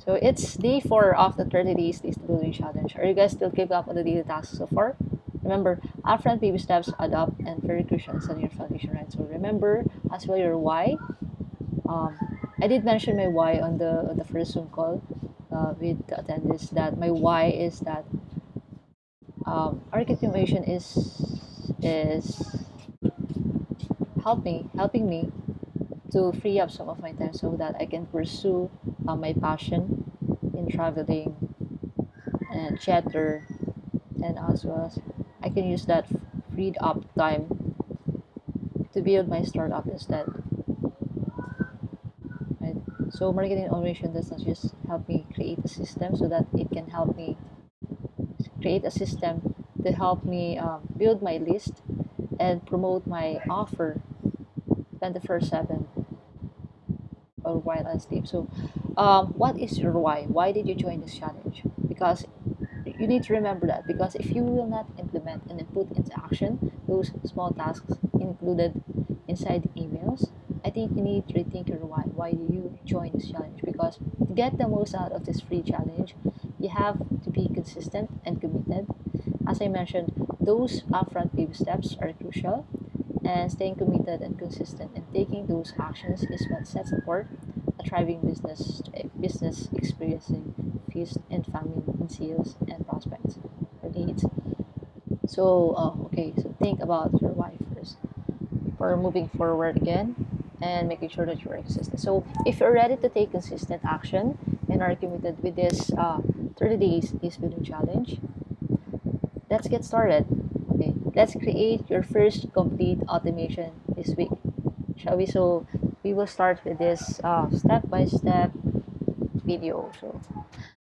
So it's day 4 of the 30 days list building challenge. Are you guys still keeping up on the daily tasks so far? Remember, upfront baby steps add up and very crucial in setting your foundation right. So remember as well your why. Um, I did mention my why on the first Zoom call with the attendees, that my why is that articulation is helping me to free up some of my time so that I can pursue my passion in traveling and chatter, and as well as I can use that freed up time to build my startup instead. Right? So marketing automation does not just help me create a system so that it can help me create a system to help me build my list and promote my offer 24/7 or while I sleep. So, what is your why? Why did you join this challenge? Because you need to remember that, because if you will not implement and then put into action those small tasks included inside the emails, I think you need to rethink your why. Why do you join this challenge? Because to get the most out of this free challenge, you have to be consistent and committed. As I mentioned, those upfront baby steps are crucial, and staying committed and consistent and taking those actions is what sets apart a thriving business experiencing feast and famine in sales and prospects or leads. So okay, so think about your why first for moving forward again and making sure that you're consistent. So if you're ready to take consistent action and are committed with this 30 days is building challenge, let's get started. Okay, let's create your first complete automation this week, shall we? So we will start with this step-by-step video. So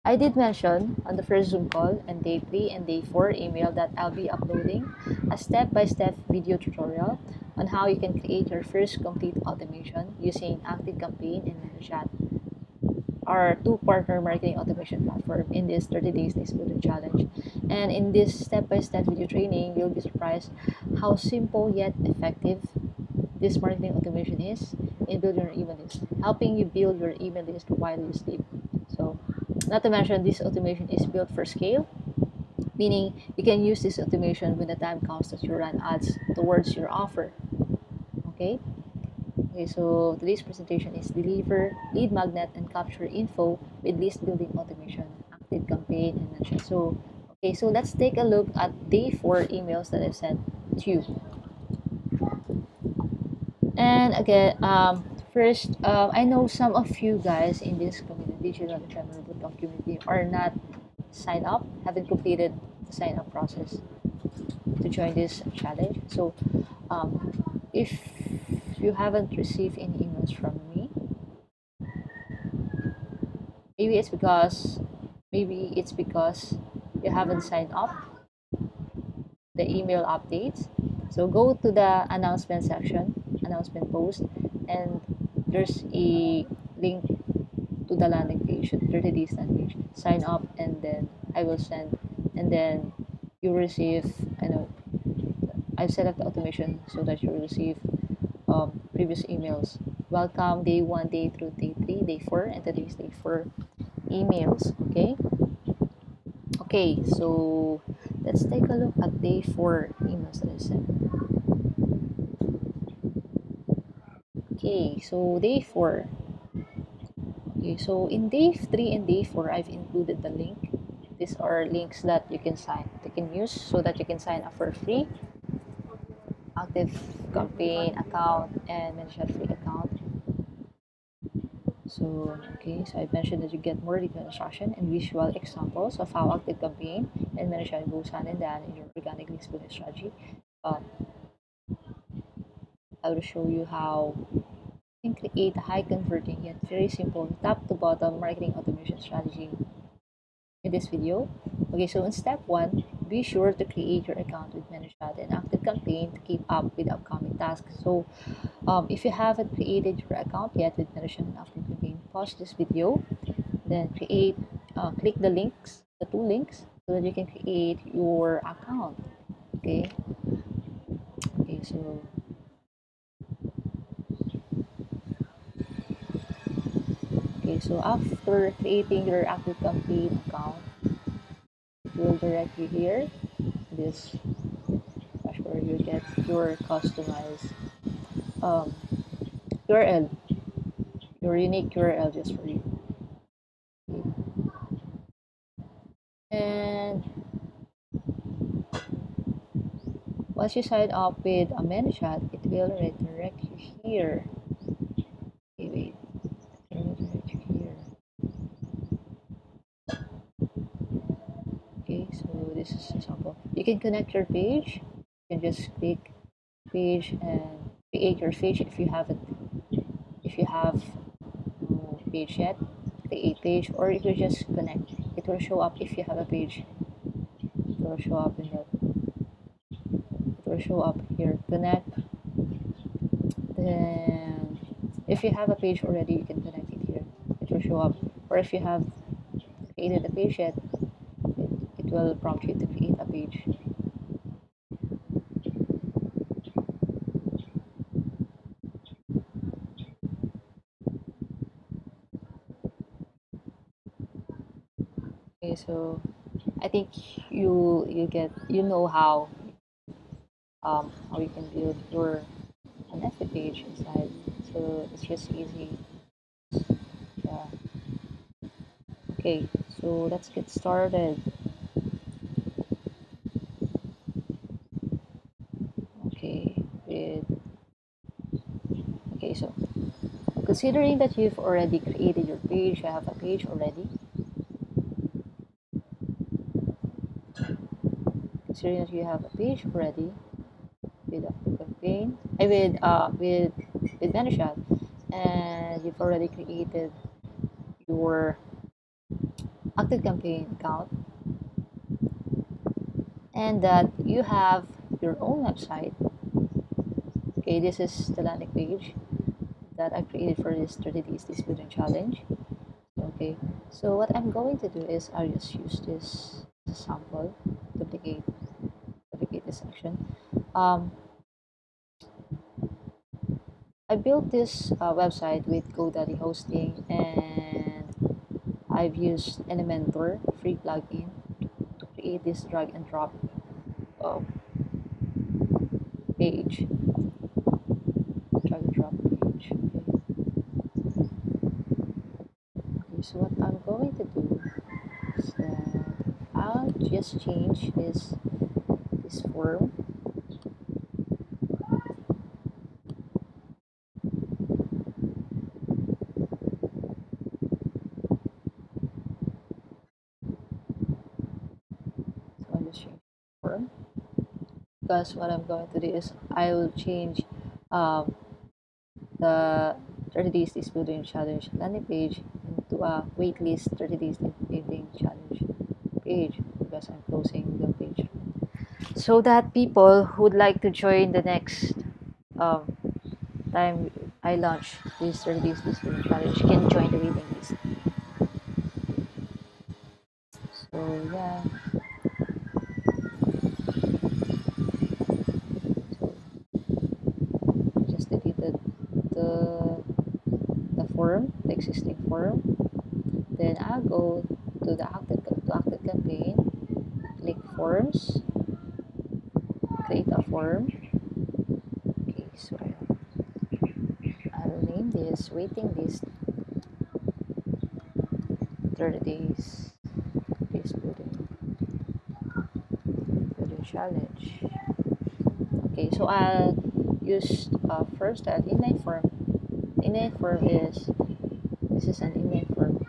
I did mention on the first Zoom call and day 3 and day 4 email that I'll be uploading a step-by-step video tutorial on how you can create your first complete automation using ActiveCampaign and Manychat, our two partner marketing automation platform, in this 30 days list building challenge. And in this step-by-step video training, you'll be surprised how simple yet effective this marketing automation is in building your email list, helping you build your email list while you sleep. So, not to mention, this automation is built for scale, meaning you can use this automation when the time comes that you run ads towards your offer. Okay? Okay, so today's presentation is deliver lead magnet and capture info with list building automation, active campaign, and mention. So, okay, so let's take a look at day 4 emails that I've sent to you. And again, first, I know some of you guys in this community, digital entrepreneur bootcamp community, are not signed up, haven't completed the sign up process to join this challenge. So, if you haven't received any emails from me, maybe it's because you haven't signed up the email updates. So go to the announcement section, announcement post, and there's a link to the landing page, the 30 days landing page. Sign up, and then I will send, and then you receive. I know I've set up the automation so that you will receive previous emails. Welcome day 1, day 2, day 3, day 4, and today's day 4 emails. Okay. Okay, so let's take a look at day 4 emails that I sent. Okay, so day 4. Okay, so in day 3 and day 4, I've included the link. These are links that you can use so that you can sign up for free active campaign account and Manychat free account. So, okay, so I mentioned that you get more detailed instruction and visual examples of how active campaign and Manychat goes hand in hand in your organic list building strategy. I will show you how you can create a high converting yet very simple top to bottom marketing automation strategy in this video. Okay, so in step 1, be sure to create your account with Manychat and ActiveCampaign to keep up with upcoming tasks. So if you haven't created your account yet with Manychat and ActiveCampaign, pause this video, then click the links, the 2 links, so that you can create your account. Okay. Okay, so okay, Okay, so after creating your ActiveCampaign account, it will direct you here. This dashboard, you get your customized um, URL, your unique URL just for you. And once you sign up with a Manychat, it will redirect you here. Okay, wait, it will redirect you here. Okay, so this is an example. You can connect your page. You can just click page and create your page if you haven't. If you have no page yet, create page, or you could just connect. It will show up if you have a page. It will show up in that. It will show up here. Connect. Then, if you have a page already, you can connect it here. It will show up. Or if you have created a page yet, it will prompt you to create a page. Okay, so I think you know how you can build your an FA page inside. So it's just easy. Yeah. Okay, so let's get started. Okay, with okay, so considering that you've already created your page, you have a page already. Considering that you have a page already with ActiveCampaign, with Manychat, and you've already created your ActiveCampaign account, and that you have your own website. Okay, this is the landing page that I created for this 30 days this building challenge. Okay, so what I'm going to do is I'll just use this as a sample, duplicate this section. I built this website with GoDaddy hosting, and I've used Elementor free plugin to create this drag and drop uh, page. Drag and drop page. Okay, so what I'm going to do is that I'll just change this form. So I'll just change form, because what I'm going to do is I will change um, the 30 days this building challenge landing page into a waitlist 30 days building challenge page, because I'm closing the page, so that people who would like to join the next um, time I launch this 30 days this building challenge can join the waiting list. So yeah, so I just deleted the the existing form. Then I'll go to the active campaign, click forms, create a form. Okay, so I'll name this waiting list 30 days this building challenge. Okay, so I'll use first an inline form. Inline form is this is an inline form.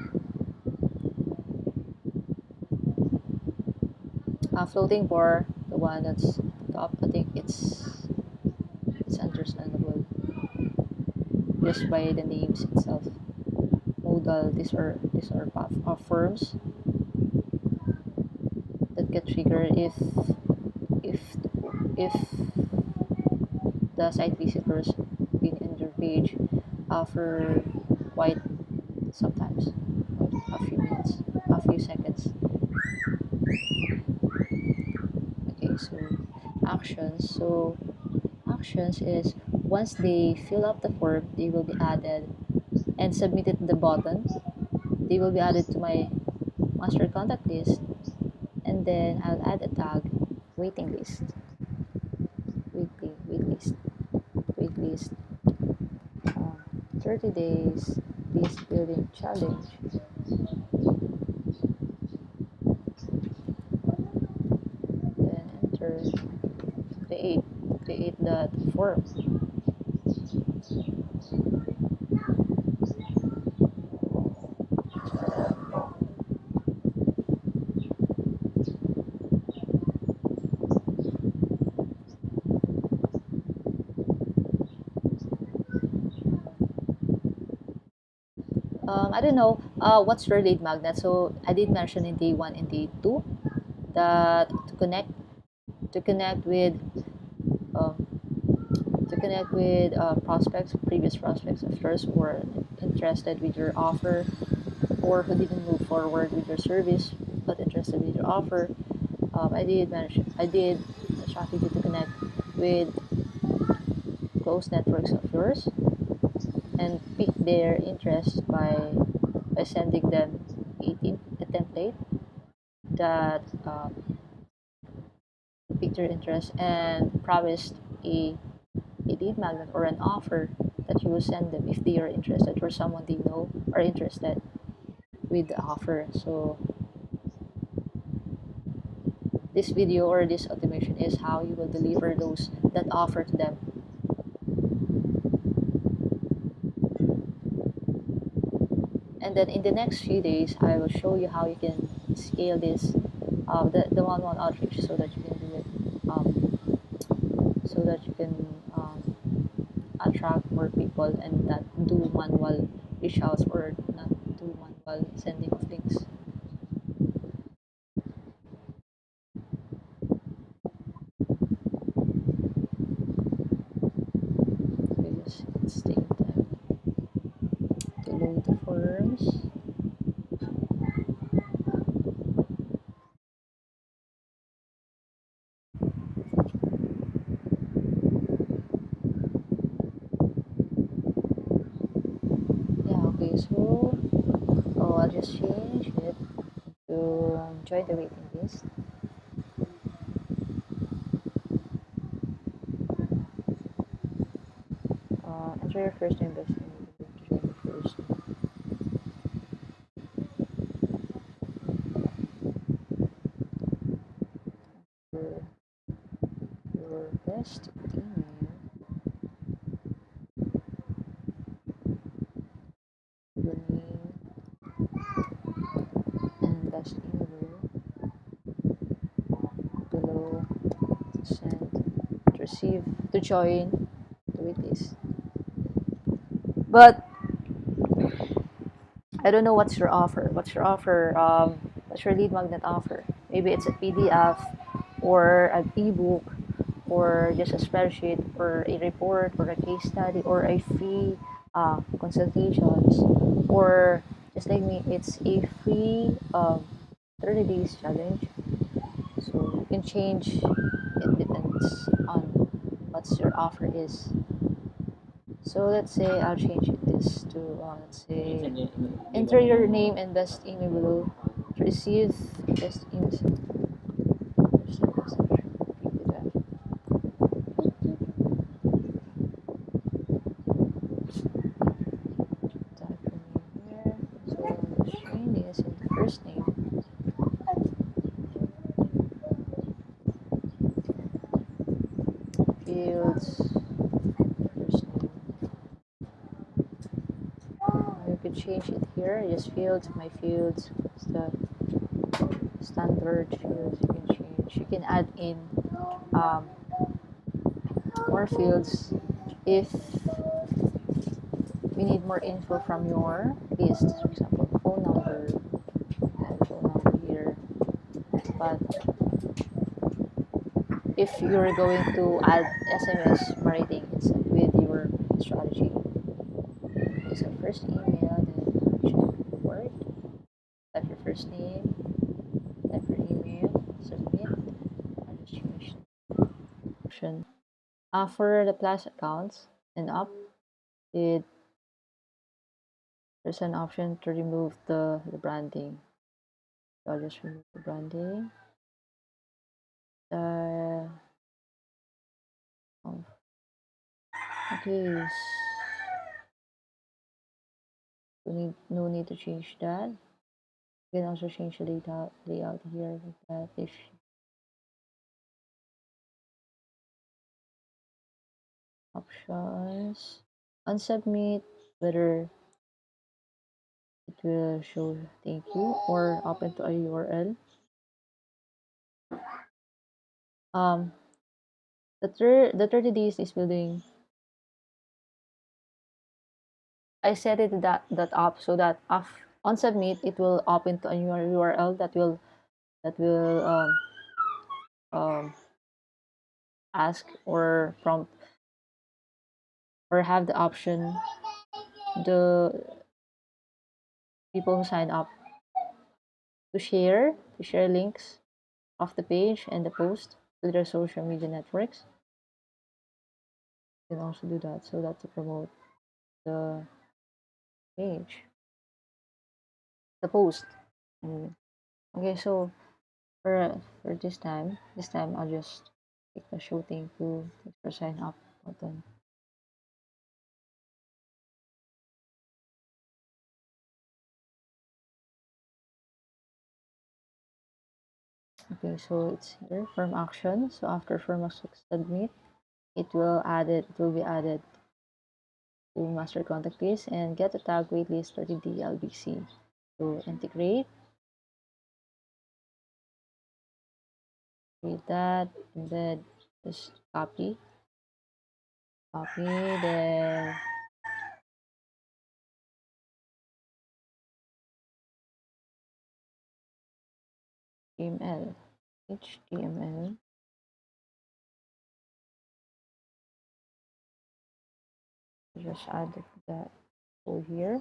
Floating bar, the one that's top, I think it's understandable just by the names itself. Modal, these are forms that get triggered if if the site visitors been in your page for quite sometimes a few minutes, a few seconds. Okay, so actions. So actions is once they fill up the form, they will be added and submitted to the button. they will be added to my master contact list, and then I'll add a tag, waiting list, wait list, uh, 30 days list building challenge. Then enter, create, create that form. I don't know what's your lead magnet. So I did mention in day one and day two that to connect with um, prospects, previous prospects of yours who are interested with your offer or who didn't move forward with your service but interested with your offer. I did a strategy to connect with close networks of yours and pick their interest by sending them a template that piqued their interest and promised a lead magnet or an offer that you will send them if they are interested or someone they know are interested with the offer. So this video or this automation is how you will deliver those that offer to them. And then in the next few days, I will show you how you can scale this, the one-on-one outreach, so that you can do it, so that you can attract more people and not do manual reach outs or not do manual sending of links. We just stay time to load the forms. Yeah, okay, so I'll just change it to join the waiting list. Enter your first name, best name, to join the first. Your, your best email, your name, and best email below to send, to receive, to join the waitlist. But I don't know what's your offer. What's your offer? What's your lead magnet offer? Maybe it's a PDF or an ebook or just a spreadsheet or a report or a case study or a free consultations or just like me, it's a free 30 days challenge. So you can change. It depends on what's your offer is. So let's say I'll change this to let's say enter your name and best email below to receive best email. Type your name here. So Shane is in the first name. Fields. First name. You could change it here. Just fields. My fields. It's the standard fields. You can change. You can add in um, more fields if we need more info from your list. For example, phone number, and phone number here. But if you're going to add SMS marketing instead with your strategy, so first email, then check word, type your first name, type your email, submit, and just change option. For the plus accounts and up, it there's an option to remove the branding. So I'll just remove the branding. Uh, oh, okay, so no need to change that. You can also change the layout here like that if options on submit, whether it will show thank you or open to a URL. Um, the 30 days is building. I set it that up so that on submit it will open to a new URL that will um, ask or prompt or have the option the people who sign up to share links of the page and the post to their social media networks. You can also do that so that to promote the page, the post. Okay, so for this time I'll just click the show thank you for sign up button. Okay, so it's here firm action. So after firm action submit, it will be added to master contact list and get a tag waitlist for the DLBC. So integrate, create that, and then just copy the HTML, just add that over here.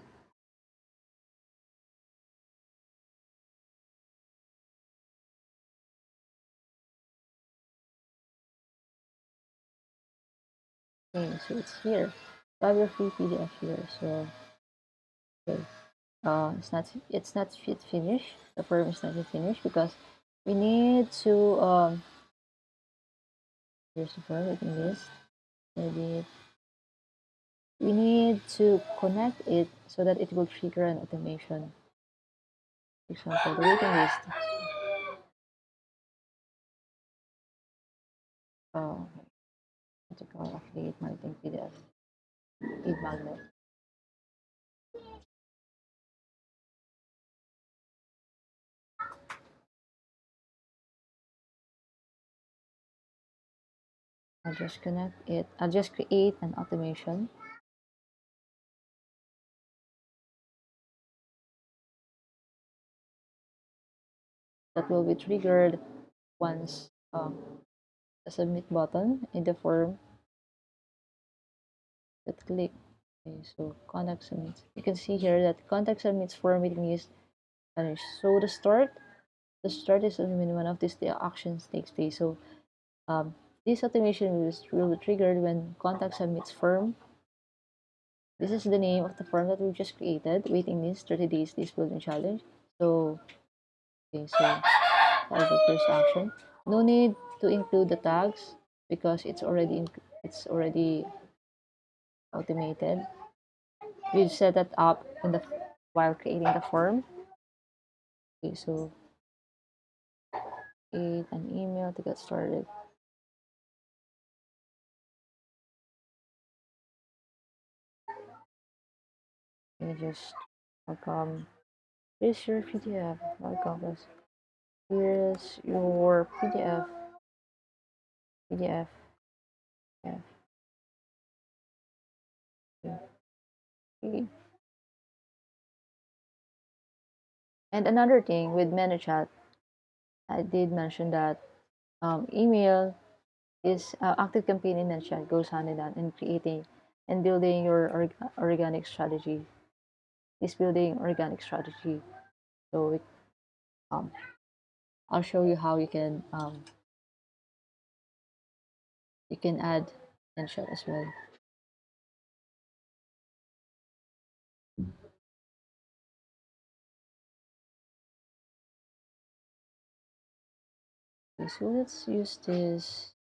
Okay, so it's here. So I have your free PDF here. So okay, it's not yet finished. The form is not yet finished because we need to here's the form. Waiting list. Maybe we need to connect it so that it will trigger an automation. For example, the waiting list. Oh, what to call affiliate marketing PDF lead magnet. I'll just connect it. I'll just create an automation that will be triggered once the submit button in the form that click. Okay, so contact submits. You can see here that contact submits form meeting is finished. So the start is only when one of these actions takes place. So this automation will be triggered when contact submits form. This is the name of the form that we just created. Waiting list 30 days this building challenge. So okay, so that's the first action. No need to include the tags because it's already automated. We've set that up while creating the form. Okay, so create an email to get started. You just welcome. Here's your PDF. Welcome. Here's your PDF. PDF. Yeah. Okay. And another thing with Manychat, I did mention that email is active campaign in Manychat goes hand in hand in creating and building your organic strategy. Is building organic strategy. So um, I'll show you how you can add Manychat as well. Okay, so let's use this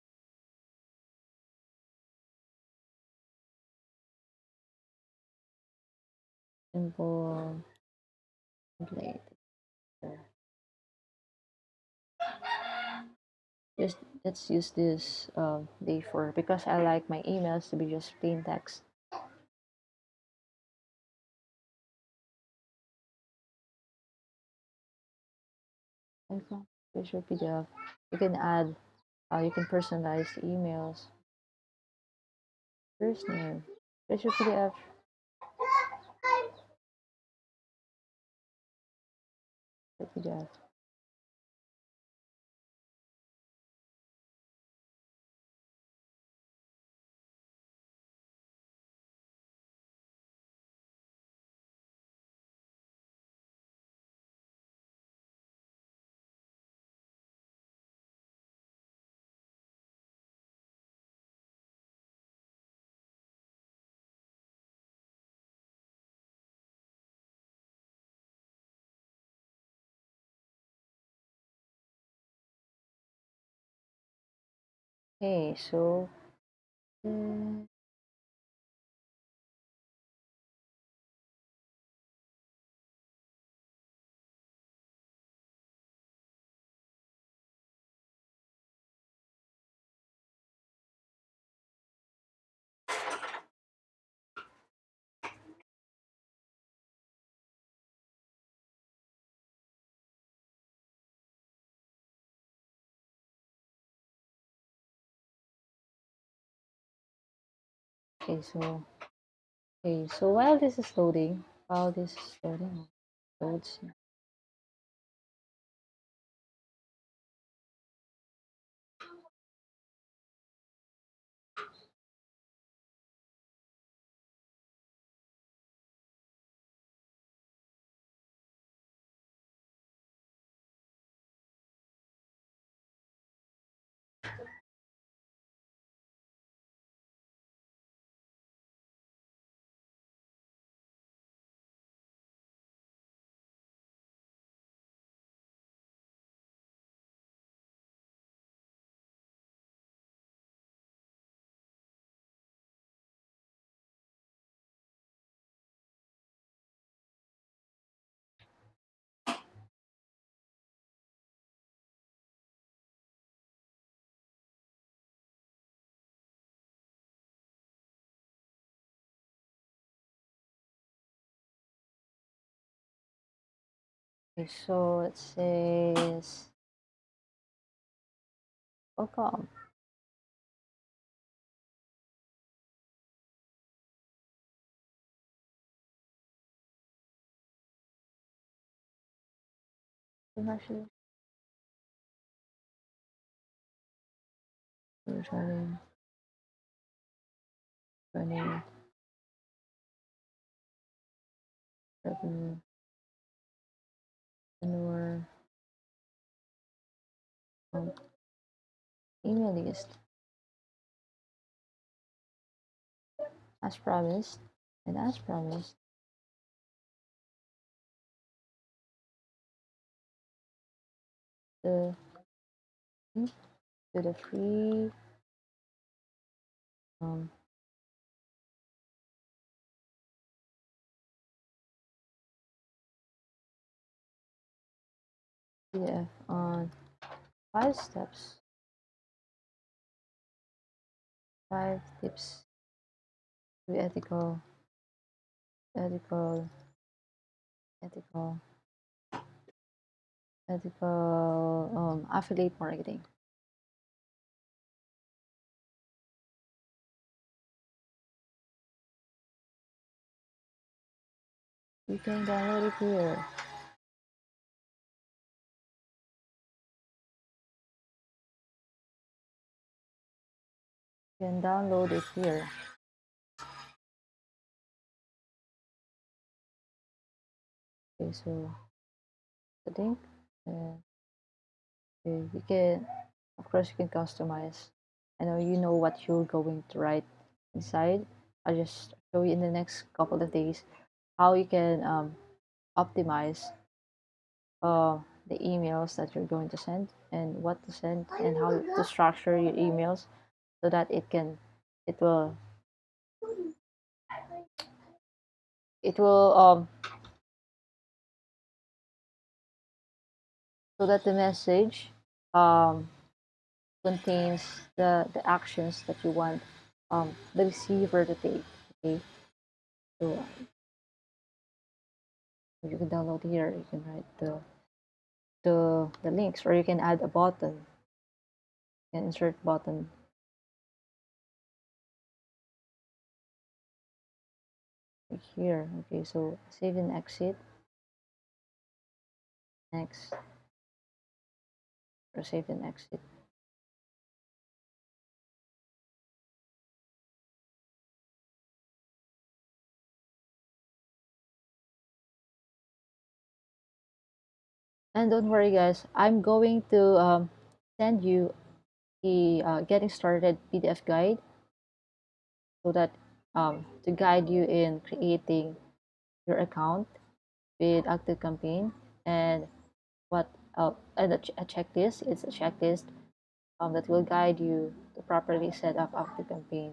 simple template. Just let's use this day 4 because I like my emails to be just plain text. And visual PDF. You can add, you can personalize the emails. First name, visual PDF, PDF. Okay, so uh, okay, so while this is loading, loads. Okay, so let's say welcome. Actually, running, running, revenue, manure, um, email list, as promised, and as promised, the to the free um, PDF on 5 steps, 5 tips to ethical, ethical, affiliate marketing. You can download it here. You can download it here. Okay, so the link, uh, you can, of course, you can customize. I know you know what you're going to write inside. I'll just show you in the next couple of days how you can optimize uh, the emails that you're going to send and what to send and how to structure your emails so that it will it will so that the message um, contains the actions that you want the receiver to take. Okay, so you can download here. You can write the links, or you can add a button. You can insert button right here. Okay, so save and exit. Next, or save and exit. And don't worry, guys. I'm going to send you the getting started PDF guide so that to guide you in creating your account with ActiveCampaign and what and a checklist. It's a checklist that will guide you to properly set up ActiveCampaign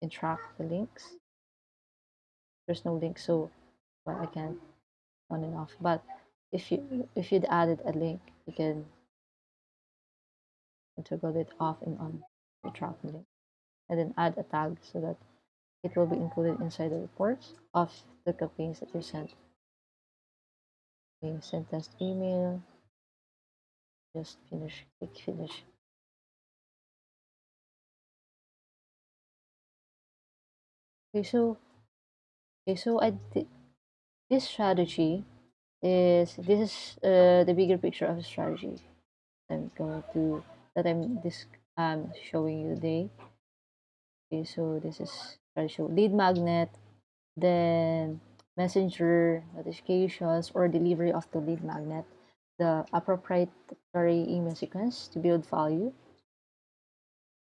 and track the links. There's no link, so well, I can't on and off. But if you'd added a link, you can toggle it off and on the track the link, and then add a tag so that it will be included inside the reports of the campaigns that you sent. Okay, send test email. Just finish. Click finish. Okay, so I did this strategy this is the bigger picture of the strategy I'm going to that I'm this showing you today. Okay, so this is strategy lead magnet, then messenger notifications or delivery of the lead magnet, the a proprietary email sequence to build value,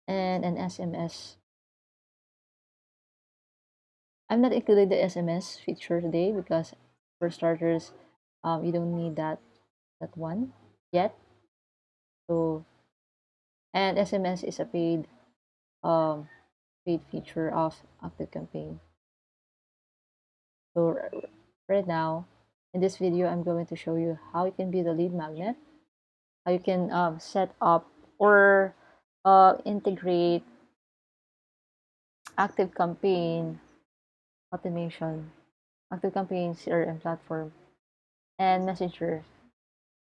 and an SMS. I'm not including the SMS feature today because for starters, you don't need that one yet. So, and SMS is a um, paid feature of ActiveCampaign. So right now, in this video, I'm going to show you how you can build a lead magnet, how you can set up or integrate ActiveCampaign automation, ActiveCampaign CRM platform, and Messenger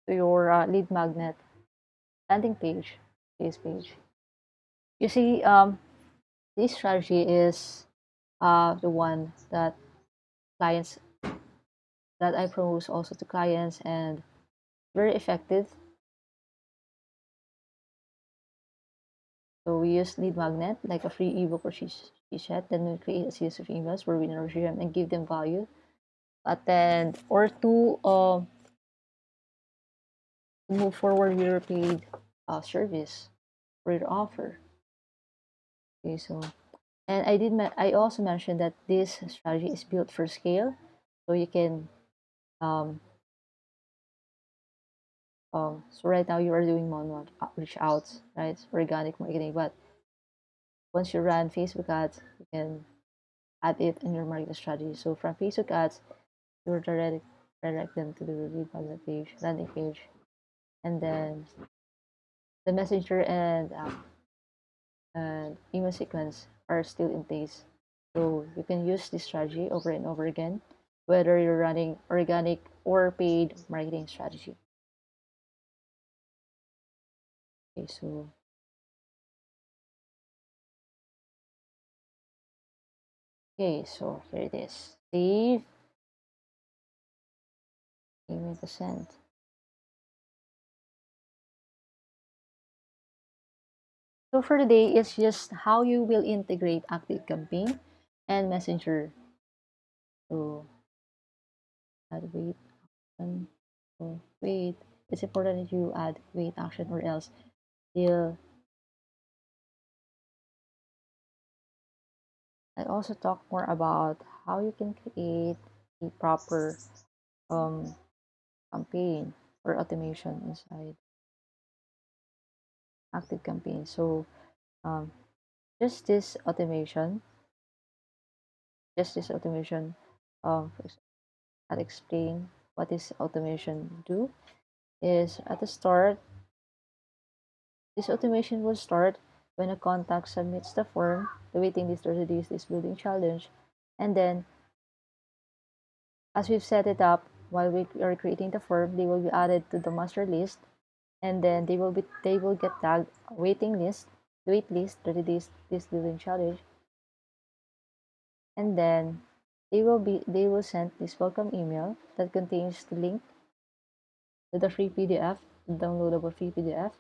to your lead magnet landing page, this page. You see, this strategy is the one that clients that I propose also to clients and very effective. So we use lead magnet like a free ebook or sheet chat. Then we create a series of emails where we nurture them and give them value. But then or to move forward with your paid service or your offer. Okay, so and I also mentioned that this strategy is built for scale, so you can um, so right now you are doing manual reach outs, right? Organic marketing, but once you run Facebook ads, you can add it in your marketing strategy. So from Facebook ads, you will direct them to the lead magnet page, landing page, and then the messenger and email sequence are still in place. So you can use this strategy over and over again, whether you're running organic or paid marketing strategy. Okay, so here it is. Save email to send. So for today, it's just how you will integrate ActiveCampaign and Messenger. So add wait action. So wait. It's important that you add wait action or else you'll I also talk more about how you can create a proper um, campaign or automation inside ActiveCampaign. So um, just this automation, just this automation. For example, I'll explain what this automation do. Is at the start, this automation will start when a contact submits the form, the waiting list or the this building challenge, and then as we've set it up while we are creating the form, they will be added to the master list, and then they will get tagged waiting list, wait list, 30 days this building challenge, and then they will send this welcome email that contains the link to the free PDF, the downloadable free PDF.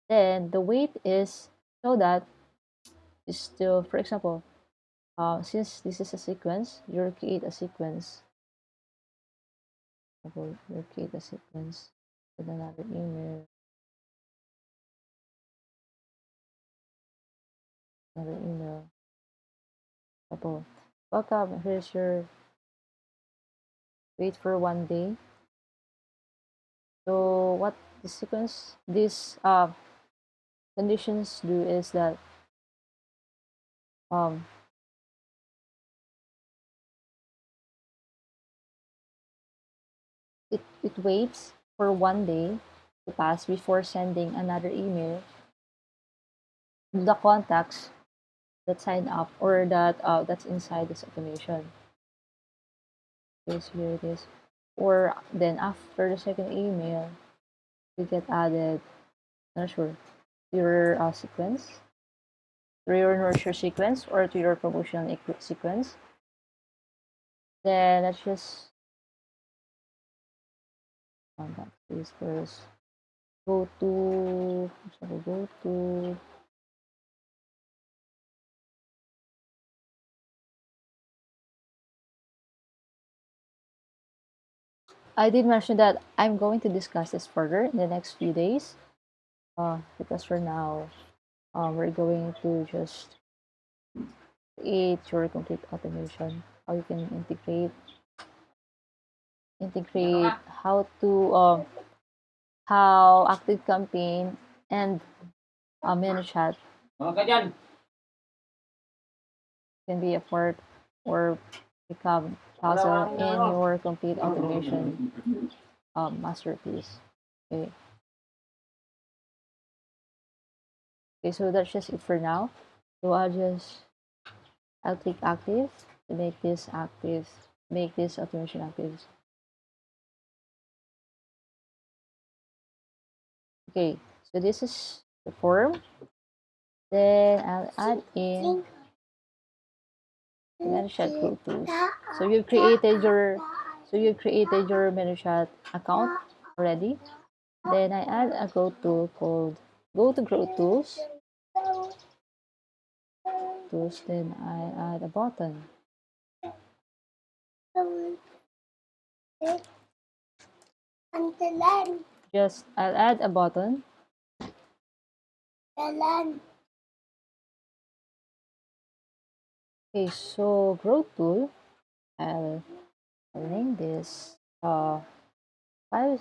Then the wait is so that is still, for example, since this is a sequence, you'll create a sequence. You'll create a sequence with another email, another email. Example, welcome. Here's your wait for 1 day. So what the sequence, these conditions do is that um, it waits for 1 day to pass before sending another email to the contacts that sign up or that that's inside this automation. Okay, so here it is. Or then after the second email, you get added, not sure, your sequence, to your nurture sequence or to your promotional sequence. Then let's just contact this first. Go to, sorry, go to, I did mention that I'm going to discuss this further in the next few days. Because for now, we're going to just create your complete automation. How you can integrate how ActiveCampaign and Manychat can be a part or become puzzle in your complete automation masterpiece. Okay. Okay, so that's just it for now. So I'll click active to make this active, make this automation active. Okay, so this is the form. Then I'll add in Manychat Pro Tools. You created your Manychat account already. Then I add a Grow tool called Go to Grow Tools. Then I add a button. Just I'll add a button. Okay, so Grow tool. I'll name this five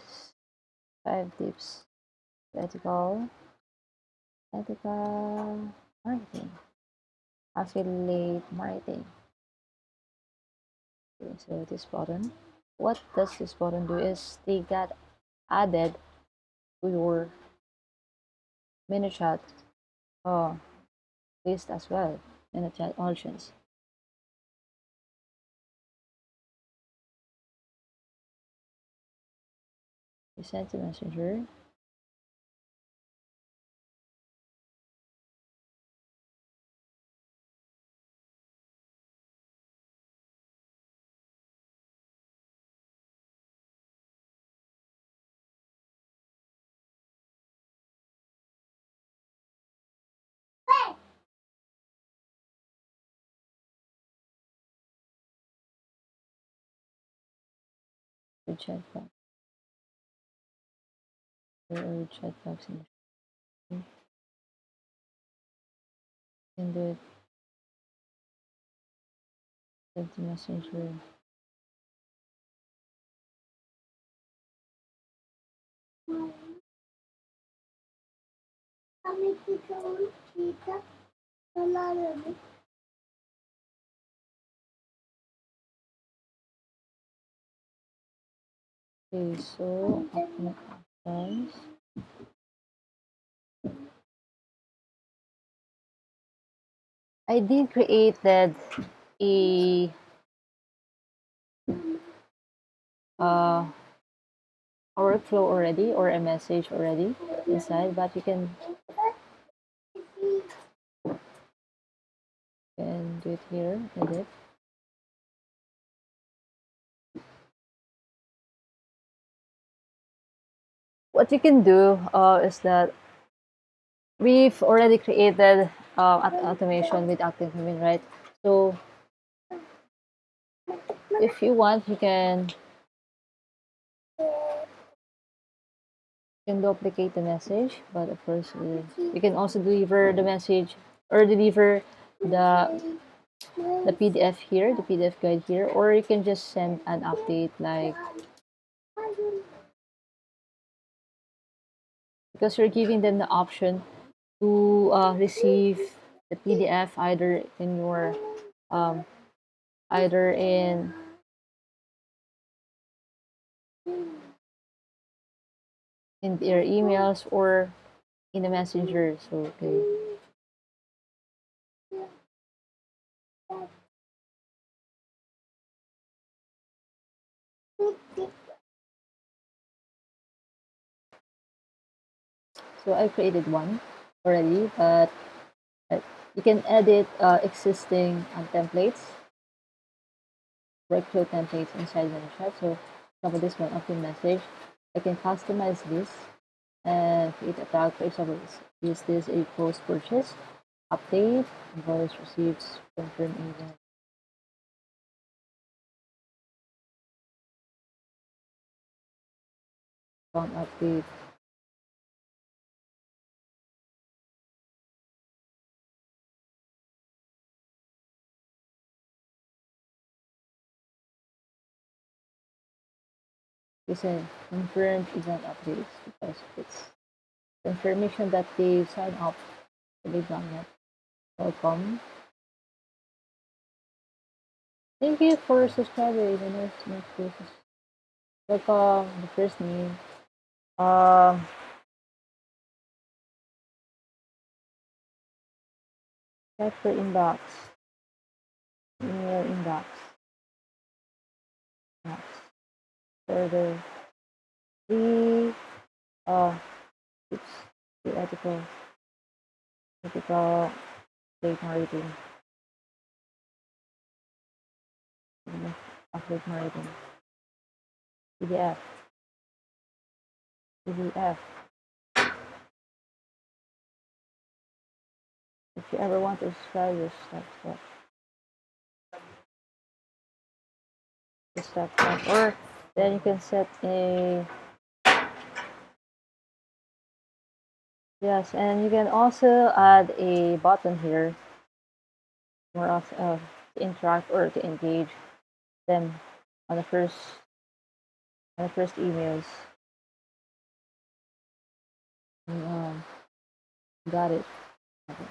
tips ethical marketing, affiliate marketing. Okay, so this button, what does this button do is they get added to your Manychat uh, list as well, Manychat audience. You send to Messenger. Your chat box. Your chat box in the send to Messenger. Okay, so options. I did created a uh, a workflow already or a message already inside, but you can do it here, edit. What you can do is that we've already created automation with ActiveCampaign, right? So if you want, you can duplicate the message, but of course, you can also deliver the message or deliver the the PDF here, the PDF guide here, or you can just send an update like because you're giving them the option to receive the PDF either in your um, either in their emails or in the messenger. So okay. So I created one already, but uh, you can edit existing templates, workflow templates inside Manychat. So for this one, open message, I can customize this and create a tag. For example, is this a post purchase update, invoice receipts, confirm event, account update. This is confirmed event updates because it's confirmation that they sign up. So they've done that. Welcome. Thank you for subscribing. The next is welcome. The first name. Um, check for inbox. Email inbox. Inbox. Further. The it's the ethical update marketing. Update marketing. PDF. PDF. If you ever want to subscribe, just step. Or then you can set a yes, and you can also add a button here more of to interact or to engage them on the first emails. Got it. Okay.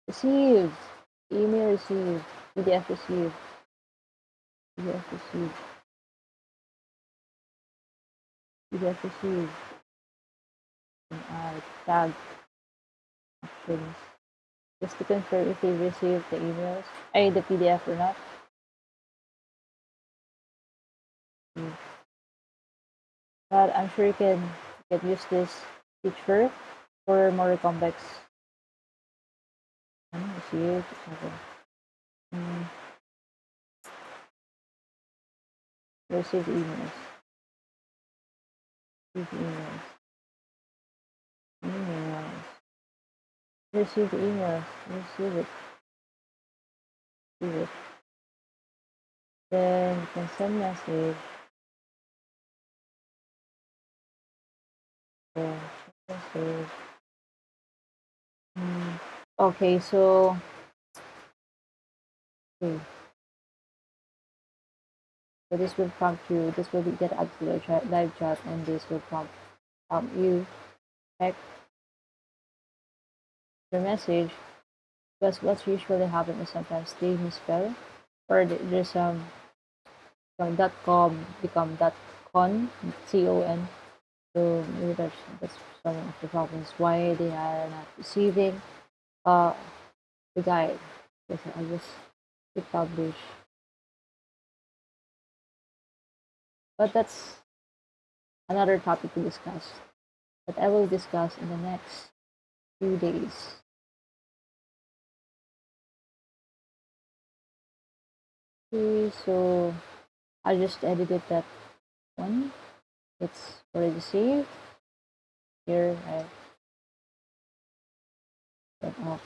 Received. Email received. PDF received. PDF received. PDF received. And tag options. Just to confirm if they received the emails, the PDF or not. But I'm sure you can use this feature for more complex. Received. Okay. Received emails. Received emails. Emails. Received emails. Receive it. Receive it. Then you can send message. Then message. Okay, so okay. So this will prompt you. This will be get added to the live chat, and this will prompt you check the message, because what's usually happen is sometimes they misspell, or there's some .com become .con, con. So maybe that's some of the problems why they are not receiving uh the guide. Yes, I just hit publish, but that's another topic to discuss. But I will discuss in the next few days. Okay, so I just edited that one. It's already saved. Here I set up.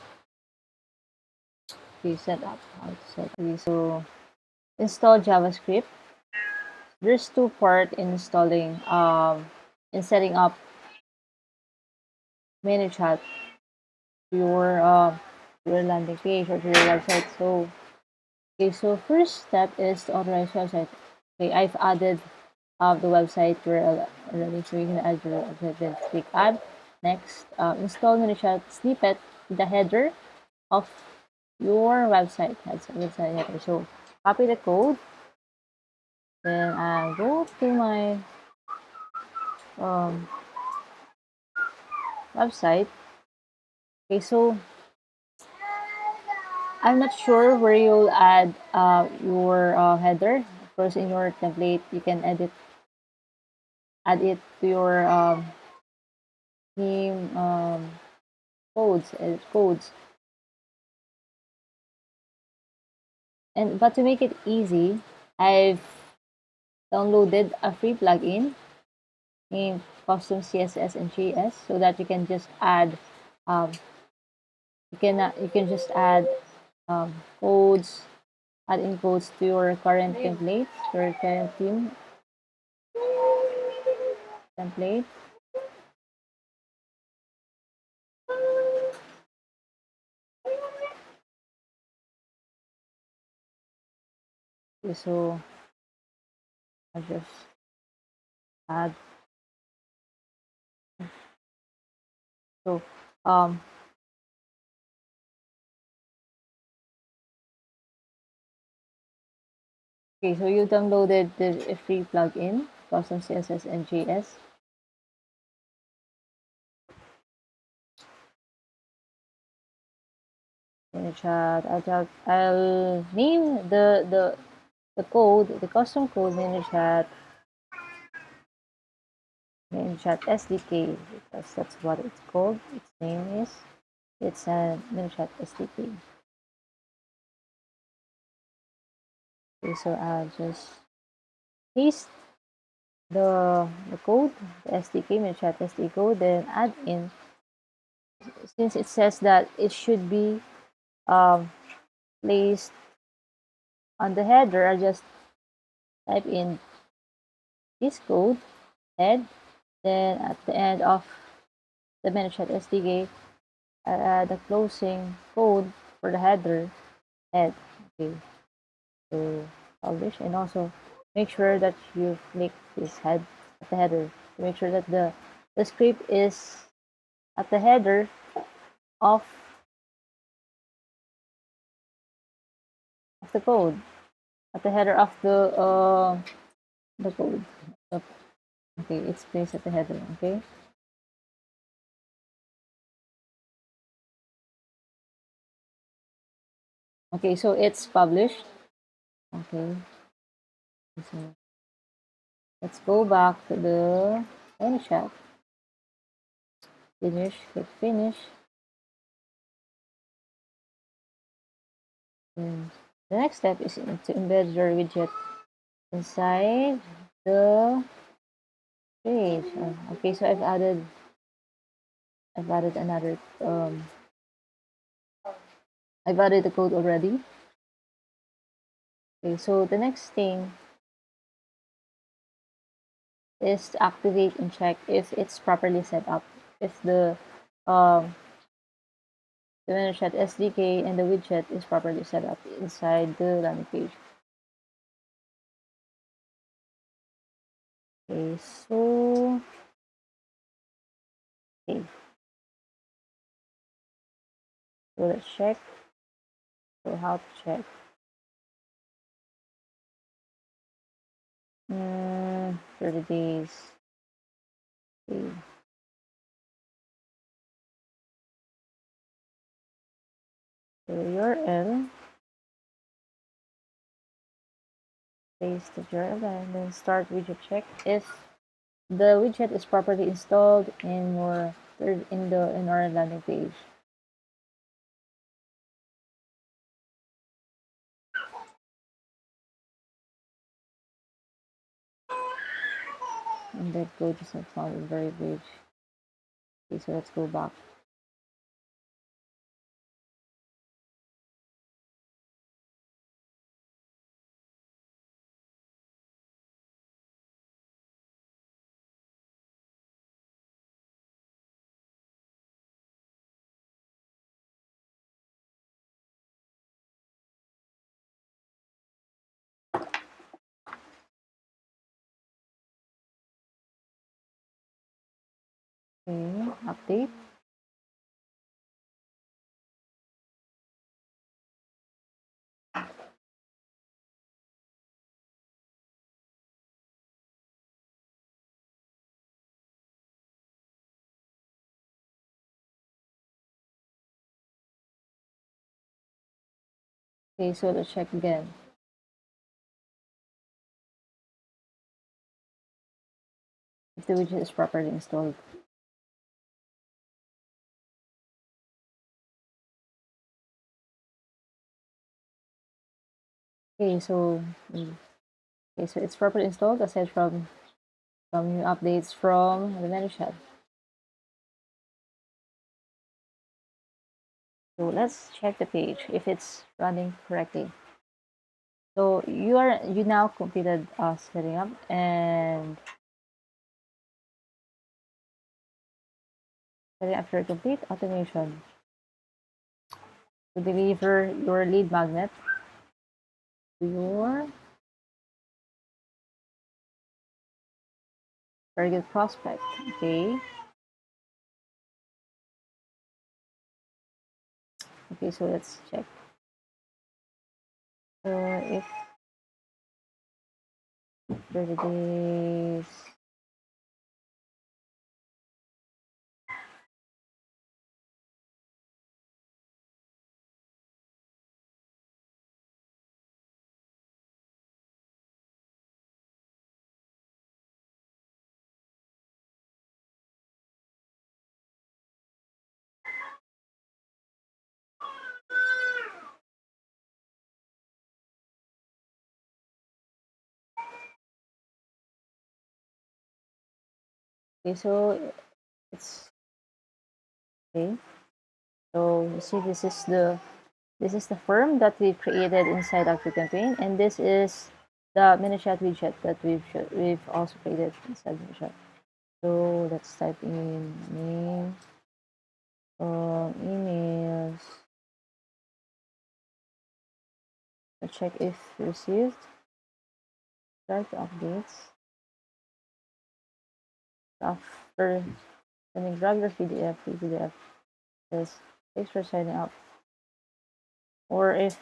Okay, set up. How to set. Okay, so install JavaScript. There's two part in installing in setting up Manychat to your landing page or to your website. So okay, so first step is to authorize website. Okay, I've added the website URL already, so you can add your website. Then click add. Next, install Manychat snippet in the header of your website. That's website header. So copy the code. Then I go to my um, website. Okay, so I'm not sure where you'll add your header. Of course, in your template, you can add it to your theme codes, edit codes. And but to make it easy, I've downloaded a free plugin named Custom CSS and JS, so that you can just add um, you can just add codes, add in codes to your current template, your current theme template. Okay, so I just add. So okay, so you downloaded the free plugin, Custom CSS and JS. Manychat. I'll name the code, the custom code Manychat SDK, because that's what it's called. Its name is. It's a Manychat SDK. Okay, so I'll just paste the code, the SDK, Manychat SDK code, then add in. Since it says that it should be placed on the header, I just type in this code, head, then at the end of the Manychat SDK, I add the closing code for the header, head. Okay, so publish, and also make sure that you click this head at the header to make sure that the script is at the header of the code, at the header of the code. Okay, it's placed at the header. Okay. Okay, so it's published. Okay, so let's go back to the Manychat. Finish, click finish. And the next step is to embed your widget inside the page. Okay, so I've added another I've added the code already. Okay, so the next thing is to activate and check if it's properly set up. If the Manychat SDK and the widget is properly set up inside the landing page. Okay, so Okay, so let's check. So how to check? 30 days. Okay. So URL, paste the URL, and then start widget check. If the widget is properly installed in your in our landing page. And that code is not found in very page. Okay, so let's go back. Okay, update. Okay, so let's check again. If the widget is properly installed. Okay, so it's properly installed aside from some new updates from the Manychat. So let's check the page if it's running correctly. So you now completed setting up, and setting up your complete automation to deliver your lead magnet to your target prospect. Okay. Okay, so let's check. If 30 days. Okay, so it's okay. So you see, this is the form that we created inside ActiveCampaign, and this is the Manychat widget that we've also created inside Manychat. So let's type in name, emails. Let's check if received. Start updates. After sending regular PDF says thanks for signing up. Or if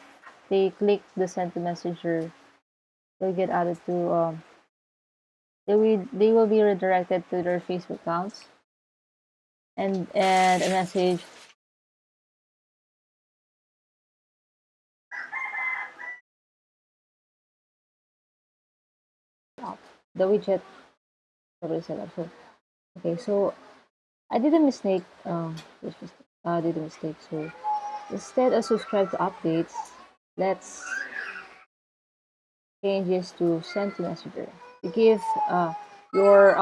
they click the send to messenger, they'll get added to they will be redirected to their Facebook accounts, and a message the widget already set up. So okay, so I did a mistake. I did a mistake. So instead of subscribe to updates, let's change this to send to messenger. You give your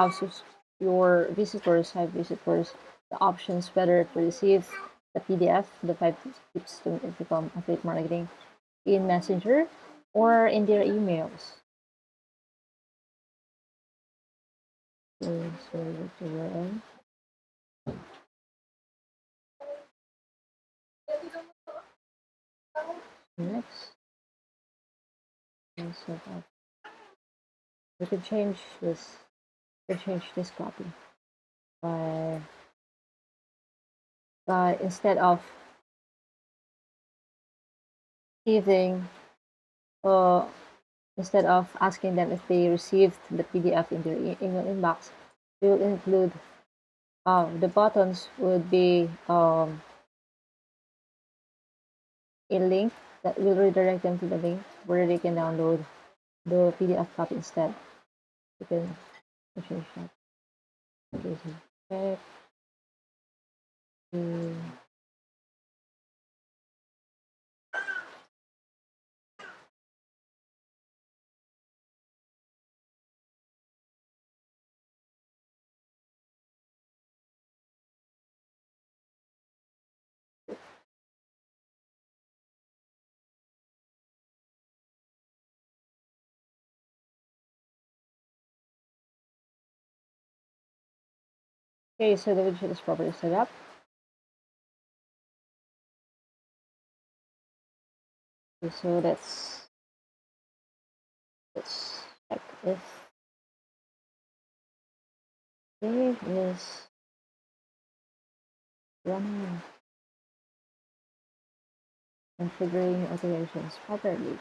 your visitors, high visitors, the options whether to receive the PDF, the 5 tips to become affiliate marketing in Messenger or in their emails. So the URL. Next, we can change this. We can change this copy by instead of receiving uh, instead of asking them if they received the PDF in their email inbox, we will include the buttons would be a link that will redirect them to the link where they can download the PDF copy instead. You can change that. Okay, so check. Okay, so the widget is properly set up. Okay, so let's check if Dave is running configuring automations properly.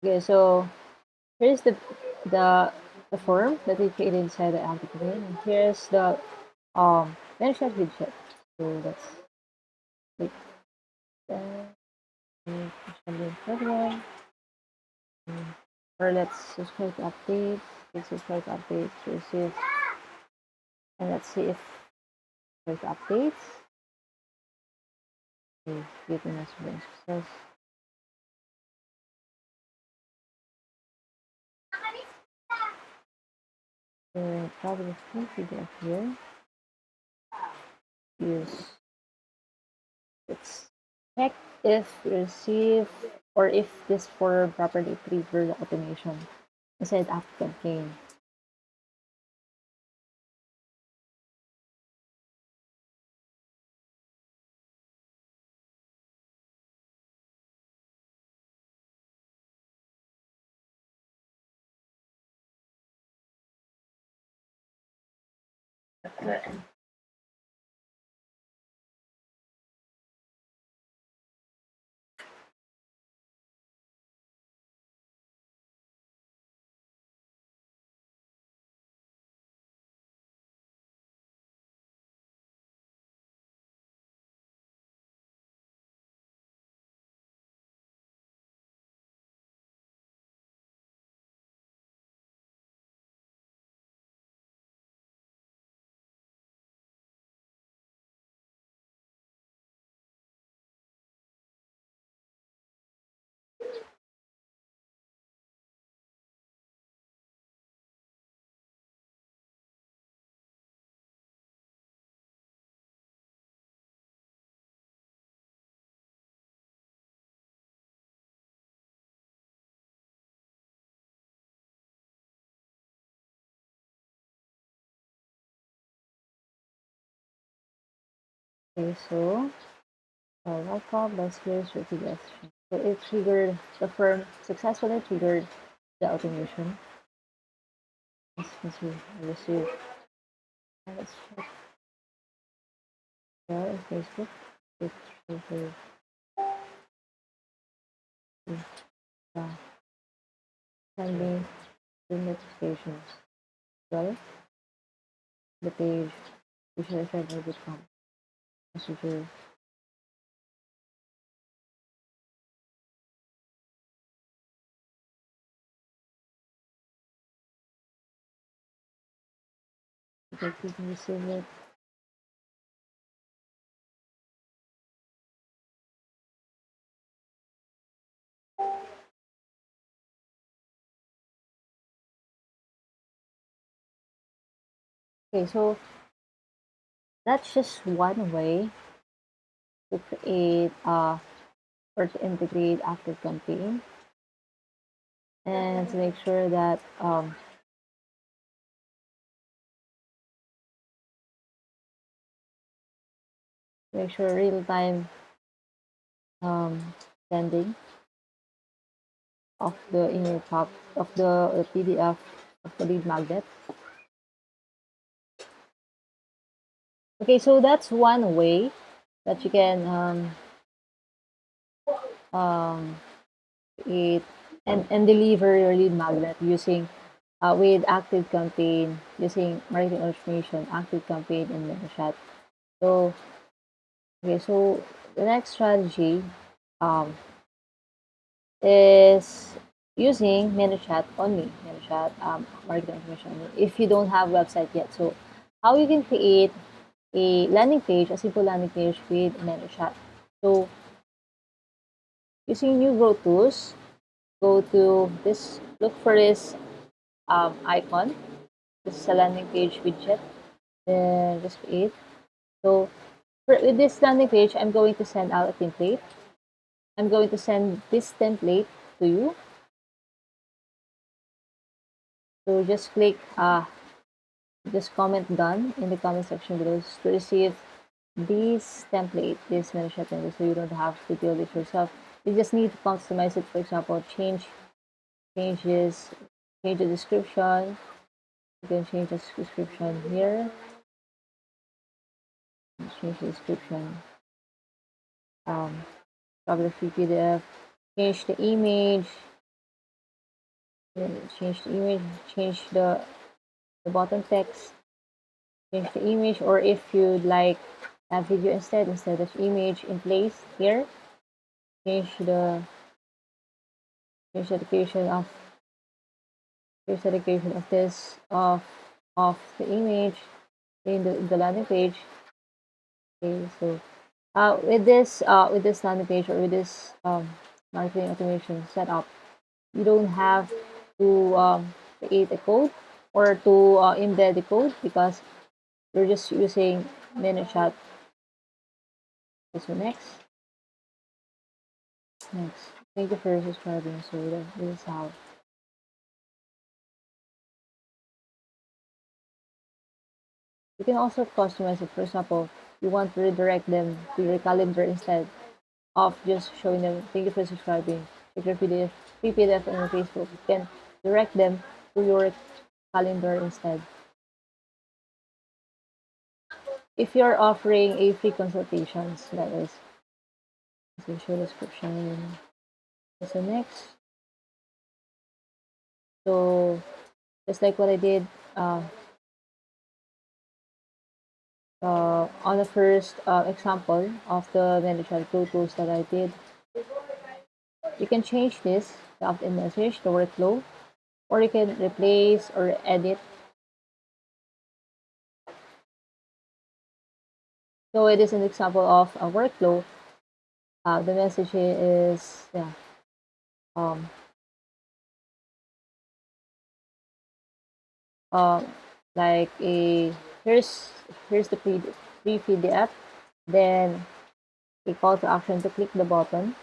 Okay, so here's the the form that we created inside the ActiveCampaign, and here's the Manychat widget. So let's click that, or let's subscribe to updates. Let's subscribe to updates to receive, and let's see if there's updates. Okay, getting us success. The probably PDF here is let's check if receive or if this form properly triggered the automation inside ActiveCampaign. Okay, so welcome, let's here's your PDF. So it triggered the firm successfully triggered the automation. Let's receive. Let's check there in Facebook. It triggered send me the notifications. Well, the page usually send me become messenger. Okay, you can receive it. Okay, so that's just one way to create or to integrate ActiveCampaign and to make sure that real-time sending of the email pop of the PDF of the lead magnet. Okay, so that's one way that you can um, create and deliver your lead magnet using with ActiveCampaign, using marketing automation, ActiveCampaign, and Manychat. So, okay, so the next strategy um, is using Manychat only, Manychat marketing automation only, if you don't have website yet. So, how you can create a landing page, a simple landing page with Manychat. So, using new growth tools, go to this, look for this icon. This is a landing page widget. Then just create. So, with this landing page, I'm going to send out a template. I'm going to send this template to you. So just click, just comment done in the comment section below to receive this template, this Manychat template, so you don't have to build it yourself. You just need to customize it. For example, changes, change the description. You can change the description here. Change the description. Photography PDF. Change the image. Change the image. Change the bottom text. Change the image, or if you'd like a video instead of image in place here, change the location of this of the image in the landing page. Okay, so with this landing page, or with this marketing automation setup, you don't have to create a code or to embed the code, because you're just using Manychat. So next. Thank you for subscribing. So this is how. You can also customize it. For example, you want to redirect them to your calendar instead of just showing them, thank you for subscribing, check your PDF, free PDF on your Facebook. You can direct them to your calendar instead. If you're offering a free consultations, that is. So show description. So next. So just like what I did on the first example of the Manychat Pro tools that I did, you can change this, the opt-in message, the workflow, or you can replace or edit. So it is an example of a workflow. The message is um, like here's the free PDF, then a call to action to click the button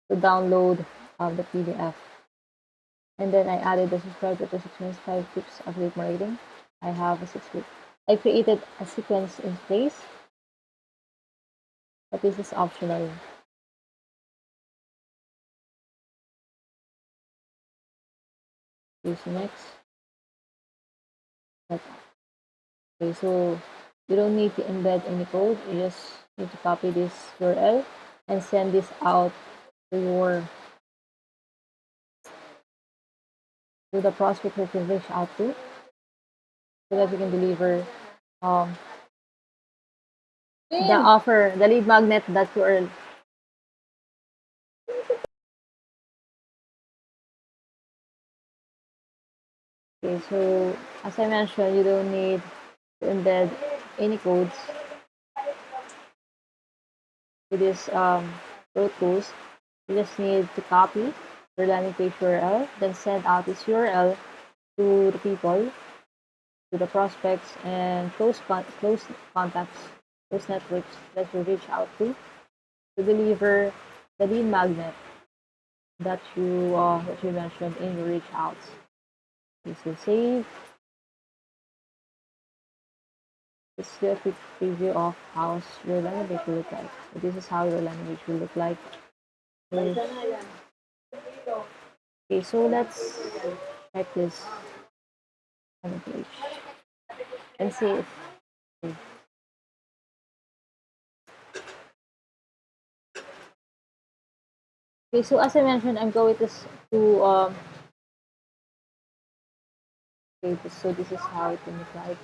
to download the PDF. And then I added the subscribe to 6 tips affiliate marketing. I have a 6 week. I created a sequence in place, but this is optional. Use next. Okay, so you don't need to embed any code. You just need to copy this URL and send this out to the prospect that you reach out to, so that you can deliver the offer, the lead magnet that URL. Okay, so as I mentioned, you don't need to embed any codes to this Pro Tools. You just need to copy your landing page URL, then send out this URL to the people, to the prospects and close contacts, close networks that you reach out to deliver the lead magnet that you mentioned in your reach outs. This will save. Let's do a quick preview of how your landing page will look like. So this is how your landing page will look like. Okay, so let's check this. comment page and see if. Okay, so as I mentioned, I'm going to okay, so this is how it can look like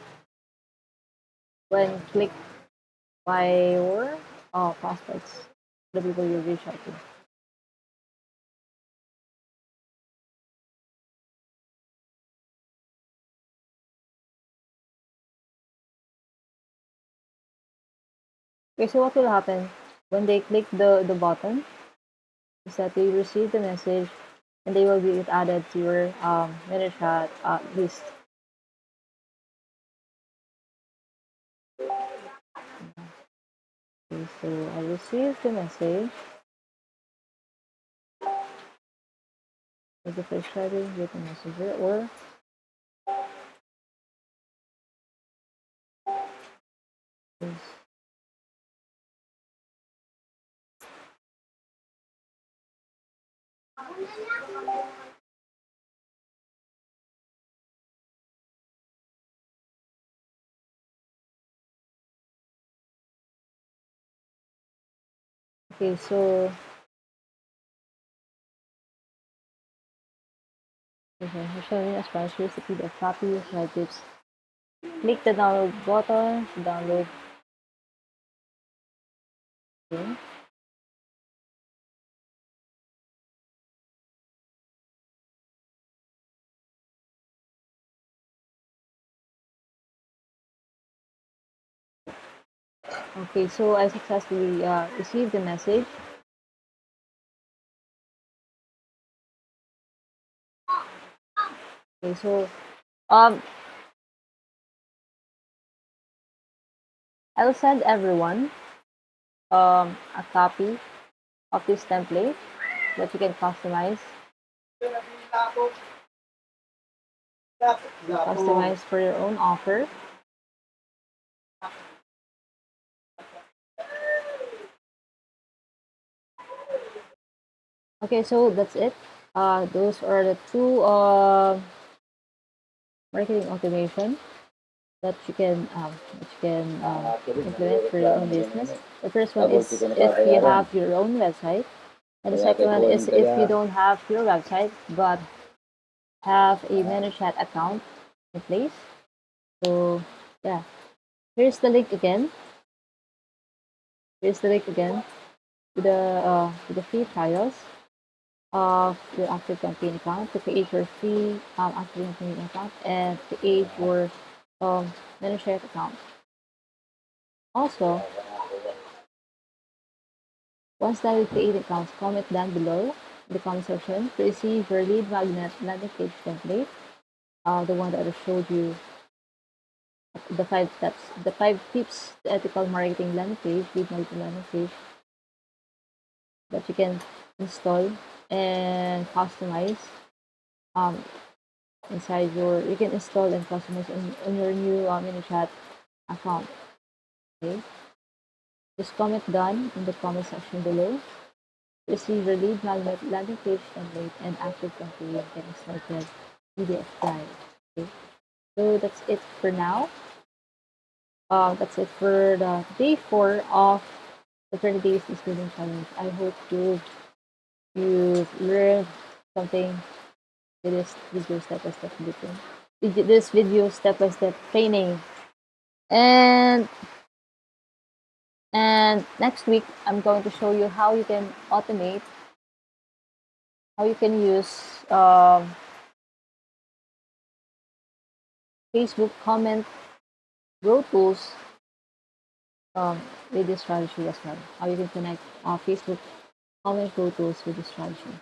when click by your prospects, the people you reach out to. Okay, so what will happen when they click the button is that they receive the message and they will be added to your Manychat list. Okay, so I received the message. With the first sharing with the messenger or is okay, so okay, showing as well here's the PDF copy, slide tips. Click the download button to download. Okay. Okay, so I successfully received the message. Okay, so um, I'll send everyone a copy of this template that you can customize for your own offer. Okay, so that's it. Those are the two marketing automation that you can implement for your own business. The first one is if you have your own website, and the second one is if you don't have your website but have a Manychat account in place. So yeah, here's the link again. Here's the link again to the free trials of your ActiveCampaign account to create your free ActiveCampaign account and create your Manychat account. Also, once that you create accounts, comment down below in the comment section to receive your lead magnet landing page template, the one that I showed you, the 5 steps, the 5 tips to ethical marketing landing page, lead magnet landing page that you can install and customize um, inside you can install and customize on your new Manychat account. Okay, just comment done in the comment section below. Receive your lead magnet landing page template and ActiveCampaign getting started PDF guide. Okay, so that's it for now. That's it for the day 4 of the 30 days building challenge. I hope you've learned something with this video step-by-step blueprint. This video step-by-step training. And next week I'm going to show you how you can automate, how you can use Facebook comment grow tools with this strategy as well. How you can connect Facebook comment grow tools with this strategy.